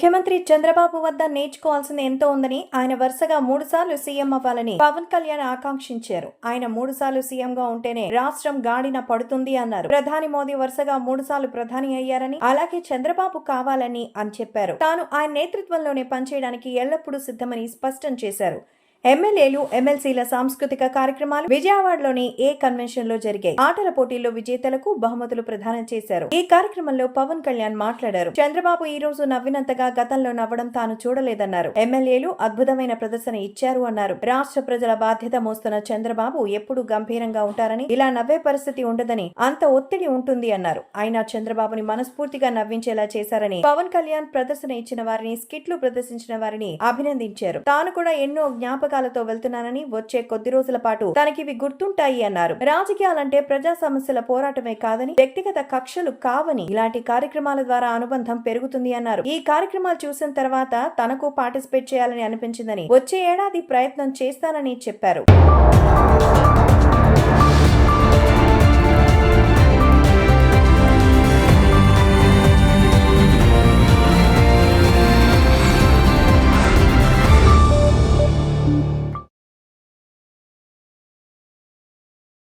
ముఖ్యమంత్రి చంద్రబాబు వద్ద నేర్చుకోవాల్సింది ఎంతో ఉందని ఆయన వరుసగా 3 సార్లు సీఎం అవ్వాలని పవన్ కళ్యాణ్ ఆకాంక్షించారు. ఆయన 3 సార్లు సీఎం గా ఉంటేనే రాష్ట్రం గాడిన పడుతుంది అన్నారు. ప్రధాని మోదీ వరుసగా 3 సార్లు ప్రధాని అయ్యారని, అలాగే చంద్రబాబు కావాలని అని చెప్పారు. తాను ఆయన నేతృత్వంలోనే పనిచేయడానికి ఎల్లప్పుడూ సిద్ధమని స్పష్టం చేశారు. ఎమ్మెల్యేలు, ఎమ్మెల్సీల సాంస్కృతిక కార్యక్రమాలు విజయవాడలోని ఏ కన్వెన్షన్ లో జరిగాయి. ఆటల పోటీల్లో విజేతలకు బహుమతులు ప్రదానం చేశారు. ఈ కార్యక్రమంలో పవన్ కళ్యాణ్ మాట్లాడారు. చంద్రబాబు ఈ రోజు నవ్వినంతగా గతంలో నవ్వడం తాను చూడలేదన్నారు. ఎమ్మెల్యేలు అద్భుతమైన ప్రదర్శన ఇచ్చారు అన్నారు. రాష్ట్ర ప్రజల బాధ్యత మోస్తున్న చంద్రబాబు ఎప్పుడూ గంభీరంగా ఉంటారని, ఇలా నవ్వే పరిస్థితి ఉండదని, అంత ఒత్తిడి ఉంటుంది అన్నారు. అయినా చంద్రబాబుని మనస్ఫూర్తిగా నవ్వించేలా చేశారని పవన్ కళ్యాణ్ ప్రదర్శన ఇచ్చిన వారిని, స్కిట్లు ప్రదర్శించిన వారిని అభినందించారు. తాను కూడా ఎన్నో జ్ఞాపకాలతో వెళ్తున్నానని, వచ్చే కొద్ది రోజుల పాటు తనకివి గుర్తుంటాయి అన్నారు. రాజకీయాలంటే ప్రజా సమస్యల పోరాటమే కాదని, వ్యక్తిగత కక్షలు కావని, ఇలాంటి కార్యక్రమాల ద్వారా అనుబంధం పెరుగుతుంది అన్నారు. ఈ కార్యక్రమాలు చూసిన తర్వాత తనకు పార్టిసిపేట్ చేయాలని అనిపించిందని, వచ్చే ఏడాది ప్రయత్నం చేస్తానని చెప్పారు.